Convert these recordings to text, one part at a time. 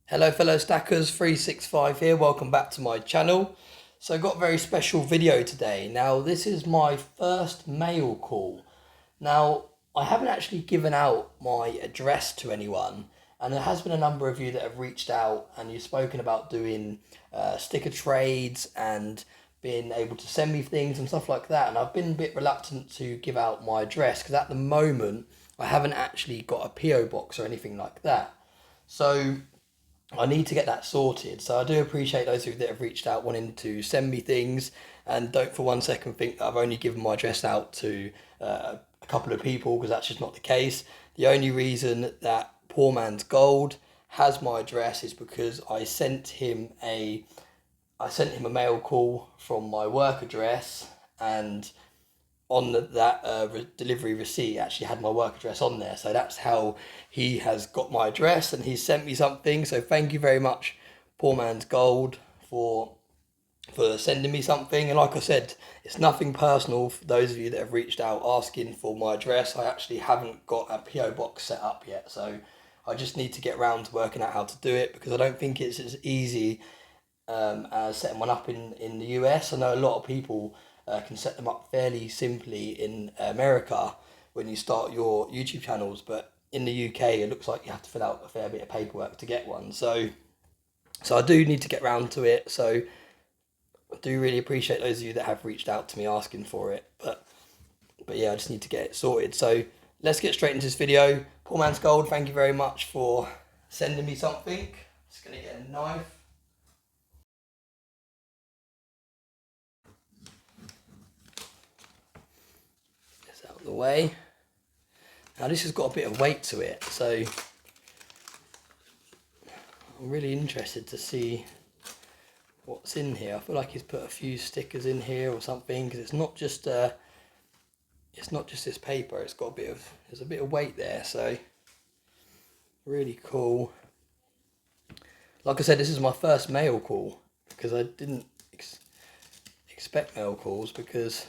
Hello fellow stackers, 365 here, welcome back to my channel. So I've got a very special video today. Now this is my first mail call. Now I haven't actually given out my address to anyone, and there has been a number of you that have reached out and you've spoken about doing sticker trades and being able to send me things and stuff like that, and I've been a bit reluctant to give out my address because at the moment I haven't actually got a PO box or anything like that. So I need to get that sorted. So I do appreciate those of you that have reached out wanting to send me things, and don't for one second think that I've only given my address out to a couple of people, because that's just not the case. The only reason that Poor Man's Gold has my address is because I sent him a mail call from my work address, and on that delivery receipt actually had my work address on there. So that's how he has got my address, and he's sent me something. So thank you very much, Poor Man's Gold, for sending me something. And like I said, it's nothing personal. For those of you that have reached out asking for my address, I actually haven't got a PO box set up yet. So I just need to get round to working out how to do it, because I don't think it's as easy as setting one up in the US. I know a lot of people can set them up fairly simply in America when you start your YouTube channels, but in the UK it looks like you have to fill out a fair bit of paperwork to get one. So I do need to get round to it. So I do really appreciate those of you that have reached out to me asking for it, but yeah, I just need to get it sorted. So let's get straight into this video. Poor Man's Gold, thank you very much for sending me something. Just gonna get a knife. Out of the way. Now this has got a bit of weight to it, so I'm really interested to see what's in here. I feel like he's put a few stickers in here or something, because it's not just this paper. It's got there's a bit of weight there, so really cool. Like I said, this is my first mail call, because I didn't expect mail calls, because,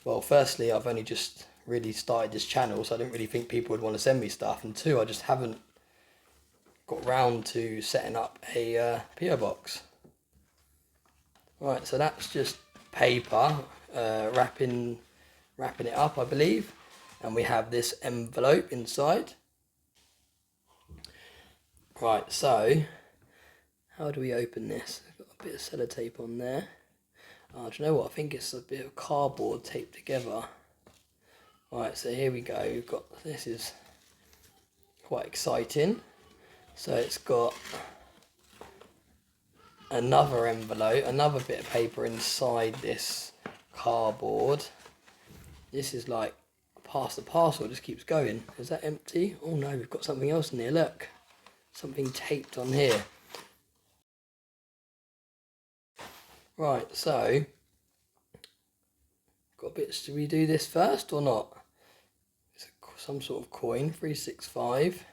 well, firstly, I've only just really started this channel, so I didn't really think people would want to send me stuff. And two, I just haven't got round to setting up a PO box. Right, so that's just paper, wrapping it up, I believe. And we have this envelope inside. Right, so how do we open this? I've got a bit of sellotape on there. Oh, do you know what? I think it's a bit of cardboard taped together. Right, so here we go. We've got, this is quite exciting. So it's got another envelope, another bit of paper inside this cardboard. This is like past the parcel, just keeps going. Is that empty? Oh no, we've got something else in there. Look, something taped on here. Right, so got bits. Do we do this first or not? It's some sort of coin, 365.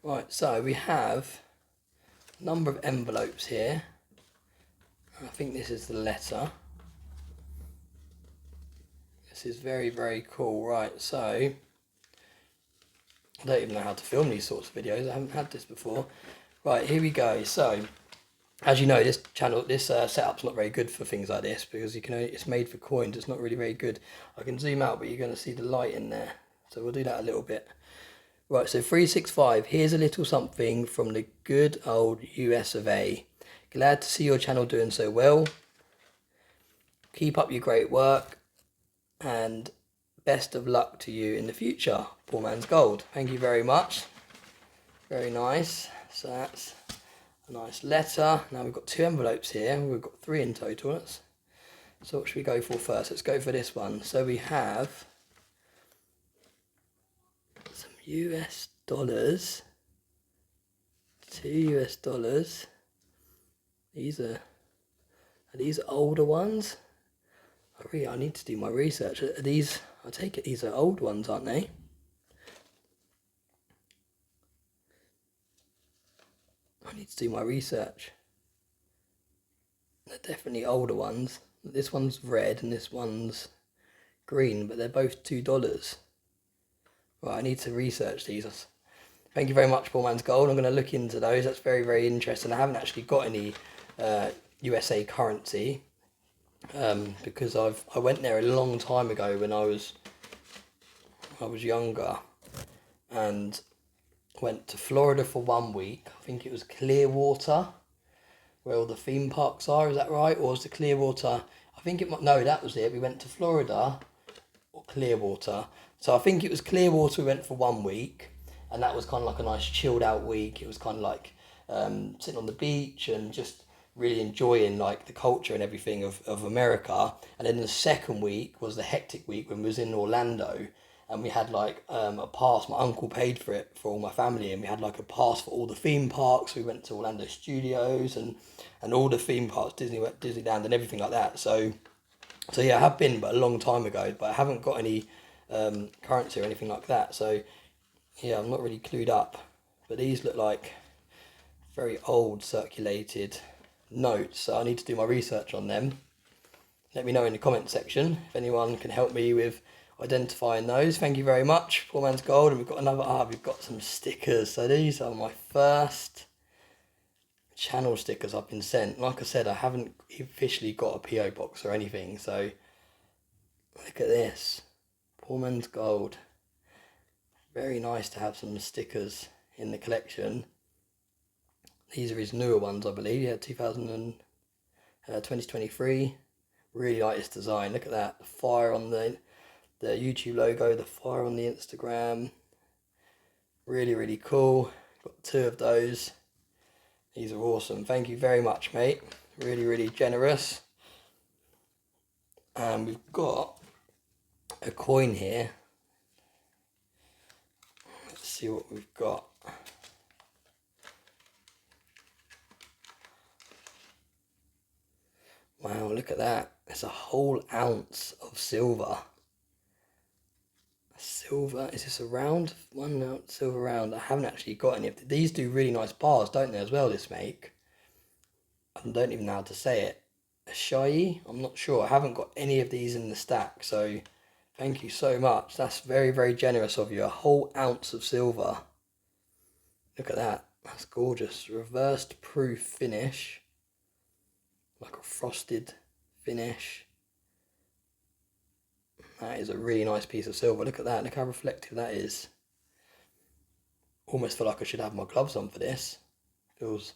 Right, so we have a number of envelopes here. I think this is the letter. This is very, very cool. Right, so I don't even know how to film these sorts of videos. I haven't had this before. Right, here we go. So as you know, this channel, this setup's not very good for things like this, because you can only, it's made for coins. It's not really very good. I can zoom out, but you're going to see the light in there. So we'll do that a little bit. Right, so 365. Here's a little something from the good old US of A. Glad to see your channel doing so well. Keep up your great work, and best of luck to you in the future. Poor Man's Gold. Thank you very much. Very nice. So that's a nice letter. Now we've got two envelopes here. We've got three in total. So what should we go for first? Let's go for this one. So we have some US dollars. 2 US dollars. Are these older ones? I need to do my research. Are these, I take it these are old ones, aren't they? I need to do my research. They're definitely older ones. This one's red and this one's green, but they're both $2. Right, I need to research these. Thank you very much, Poor Man's Gold. I'm going to look into those. That's very, very interesting. I haven't actually got any USA currency because I went there a long time ago when I was younger, and went to Florida for 1 week. I think it was Clearwater, where all the theme parks are. Is that right? Or was the Clearwater? I think it might. No, that was it. We went to Florida or Clearwater. So I think it was Clearwater. We went for 1 week, and that was kind of like a nice chilled out week. It was kind of like sitting on the beach and just really enjoying like the culture and everything of America. And then the second week was the hectic week when we was in Orlando, and we had like a pass. My uncle paid for it for all my family, and we had like a pass for all the theme parks. We went to Orlando Studios and all the theme parks, Disneyland and everything like that. So yeah, I have been, but a long time ago. But I haven't got any currency or anything like that. So yeah, I'm not really clued up. But these look like very old circulated notes, so I need to do my research on them. Let me know in the comment section if anyone can help me with identifying those. Thank you very much, Poor Man's Gold. And we've got another, we've got some stickers. So these are my first channel stickers I've been sent. Like I said, I haven't officially got a PO box or anything, so look at this, Poor Man's Gold. Very nice to have some stickers in the collection. These are his newer ones, I believe. Yeah, 2023. Really like this design. Look at that. The fire on the YouTube logo, the fire on the Instagram. Really, really cool. Got 2 of those. These are awesome. Thank you very much, mate. Really, really generous. And we've got a coin here. Let's see what we've got. Wow, look at that. It's a whole ounce of silver. Silver, is this a round? 1 ounce silver round. I haven't actually got any of them. These do really nice bars, don't they, as well, this make? I don't even know how to say it. Ashayi? I'm not sure. I haven't got any of these in the stack, so thank you so much. That's very, very generous of you. A whole ounce of silver. Look at that. That's gorgeous. Reversed proof finish. Like a frosted finish. That is a really nice piece of silver. Look at that. Look how reflective that is. Almost feel like I should have my gloves on for this. Feels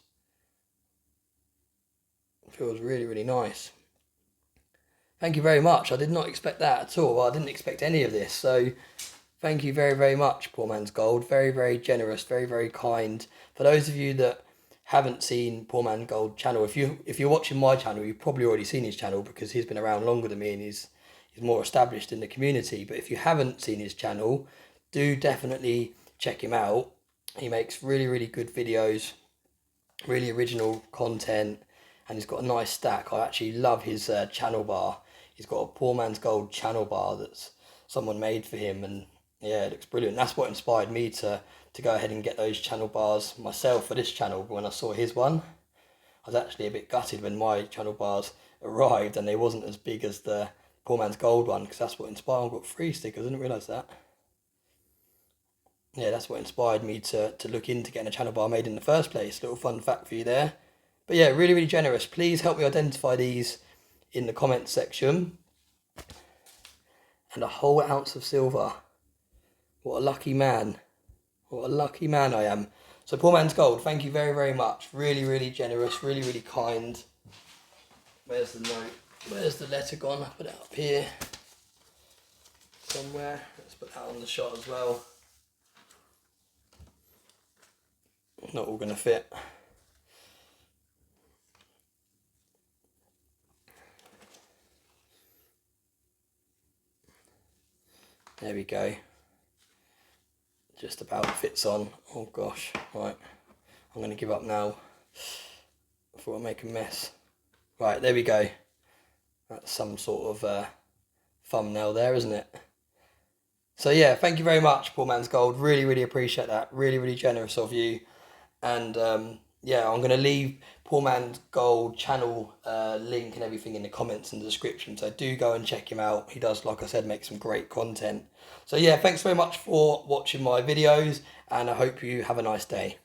really, really nice. Thank you very much. I did not expect that at all. Well, I didn't expect any of this. So thank you very, very much, Poor Man's Gold. Very, very generous. Very, very kind. For those of you that haven't seen Poor Man's Gold channel, if you're watching my channel, you've probably already seen his channel because he's been around longer than me and he's more established in the community. But if you haven't seen his channel, do definitely check him out. He makes really, really good videos, really original content, and he's got a nice stack. I actually love his channel bar. He's got a Poor Man's Gold channel bar that's someone made for him, and yeah, it looks brilliant. That's what inspired me to go ahead and get those channel bars myself for this channel. When I saw his one, I was actually a bit gutted when my channel bars arrived and they wasn't as big as the Poor Man's Gold one, because that's what inspired. I've got 3 stickers, I didn't realise that. Yeah, that's what inspired me to look into getting a channel bar made in the first place. Little fun fact for you there. But yeah, really, really generous. Please help me identify these in the comments section. And a whole ounce of silver. What a lucky man. What a lucky man I am. So Poor Man's Gold, thank you very, very much. Really, really generous, really, really kind. Where's the note? Where's the letter gone? I put it up here somewhere. Let's put that on the shot as well. Not all going to fit. There we go. Just about fits on. Oh gosh, right. I'm going to give up now before I make a mess. Right, there we go. That's some sort of thumbnail there, isn't it? So yeah, thank you very much, Poor Man's Gold. Really, really appreciate that. Really, really generous of you. And yeah, I'm going to leave Poor Man's Gold channel link and everything in the comments and the description. So do go and check him out. He does, like I said, make some great content. So yeah, thanks very much for watching my videos. and I hope you have a nice day.